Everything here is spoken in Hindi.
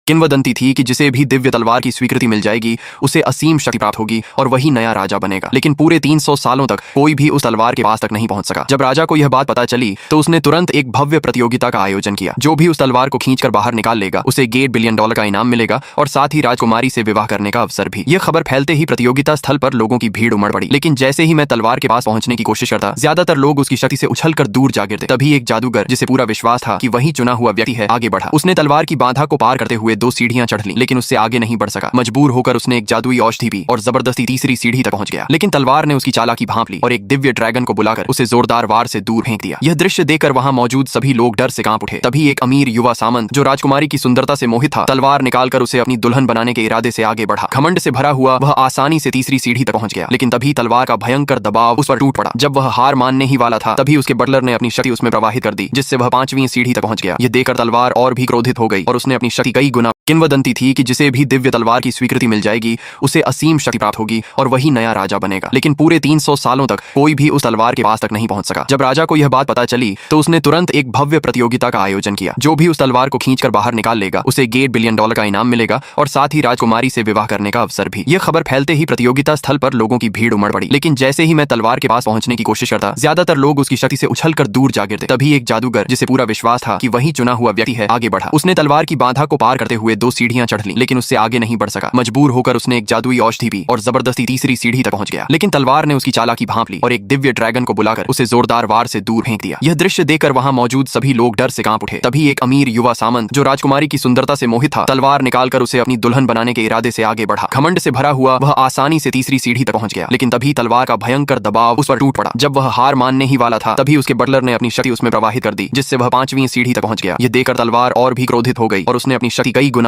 किंवदंती थी कि जिसे भी दिव्य तलवार की स्वीकृति मिल जाएगी उसे असीम शक्ति प्राप्त होगी और वही नया राजा बनेगा। लेकिन पूरे 300 सालों तक कोई भी उस तलवार के पास तक नहीं पहुंच सका। जब राजा को यह बात पता चली तो उसने तुरंत एक भव्य प्रतियोगिता का आयोजन किया। जो भी उस तलवार को खींचकर बाहर निकाल लेगा उसे $1 बिलियन का इनाम मिलेगा और साथ ही राजकुमारी से विवाह करने का अवसर भी। यह खबर फैलते ही प्रतियोगिता स्थल पर लोगों की भीड़ उमड़ पड़ी। लेकिन जैसे ही मैं तलवार के पास पहुंचने की कोशिश करता, ज्यादातर लोग उसकी शक्ति से उछलकर दूर जा गिरते। तभी एक जादूगर, जिसे पूरा विश्वास था कि वही चुना हुआ व्यक्ति है, आगे बढ़ा। उसने तलवार की बाधा को पार करते हुए 2 सीढ़ियां चढ़ ली, लेकिन उससे आगे नहीं बढ़ सका। मजबूर होकर उसने एक जादुई औषधि पी और जबरदस्ती तीसरी सीढ़ी तक पहुंच गया। लेकिन तलवार ने उसकी चालाकी भांप ली और एक दिव्य ड्रैगन को बुलाकर उसे जोरदार वार से दूर फेंक दिया। यह दृश्य देखकर वहां मौजूद सभी लोग डर से कांप उठे। तभी एक अमीर युवा सामंत, जो राजकुमारी की सुंदरता से मोहित था, तलवार निकालकर उसे अपनी दुल्हन बनाने के इरादे से आगे बढ़ा। घमंड से भरा हुआ वह आसानी से तीसरी सीढ़ी तक पहुंच गया। लेकिन तभी तलवार का भयंकर दबाव उस पर टूट पड़ा। जब वह हार मानने ही वाला था तभी उसके बटलर ने अपनी शक्ति उसमें प्रवाहित कर दी, जिससे वह 5वीं सीढ़ी तक पहुंच गया। यह देखकर तलवार और भी क्रोधित हो गई और उसने अपनी शक्ति कई गुना। किंवदंती थी कि जिसे भी दिव्य तलवार की स्वीकृति मिल जाएगी उसे असीम शक्ति प्राप्त होगी और वही नया राजा बनेगा। लेकिन पूरे 300 सालों तक कोई भी उस तलवार के पास तक नहीं पहुंच सका। जब राजा को यह बात पता चली तो उसने तुरंत एक भव्य प्रतियोगिता का आयोजन किया। जो भी उस तलवार को खींचकर बाहर निकाल लेगा उसे $1 बिलियन का इनाम मिलेगा और साथ ही राजकुमारी से विवाह करने का अवसर भी। यह खबर फैलते ही प्रतियोगिता स्थल पर लोगों की भीड़ उमड़ पड़ी। लेकिन जैसे ही मैं तलवार के पास पहुंचने की कोशिश करता, ज्यादातर लोग उसकी शक्ति से उछलकर दूर जा गिरते। तभी एक जादूगर, जिसे पूरा विश्वास था कि वही चुना हुआ व्यक्ति है, आगे बढ़ा। उसने तलवार की बाधा को पार करते हुए 2 सीढ़ियां चढ़ ली, लेकिन उससे आगे नहीं बढ़ सका। मजबूर होकर उसने एक जादुई औषधि पी और जबरदस्ती तीसरी सीढ़ी तक पहुंच गया। लेकिन तलवार ने उसकी चालाकी भांप ली और एक दिव्य ड्रैगन को बुलाकर उसे जोरदार वार से दूर फेंक दिया। यह दृश्य देखकर वहां मौजूद सभी लोग डर से कांप उठे। तभी एक अमीर युवा सामंत, जो राजकुमारी की सुंदरता से मोहित था, तलवार निकालकर उसे अपनी दुल्हन बनाने के इरादे से आगे बढ़ा। घमंड से भरा हुआ वह आसानी से तीसरी सीढ़ी तक पहुंच गया। लेकिन तभी तलवार का भयंकर दबाव उस पर टूट पड़ा। जब वह हार मानने ही वाला था तभी उसके बटलर ने अपनी शक्ति उसमें प्रवाहित कर दी, जिससे वह 5वीं सीढ़ी तक पहुंच गया। यह देखकर तलवार और भी क्रोधित हो गई और उसने अपनी शक्ति कई गुना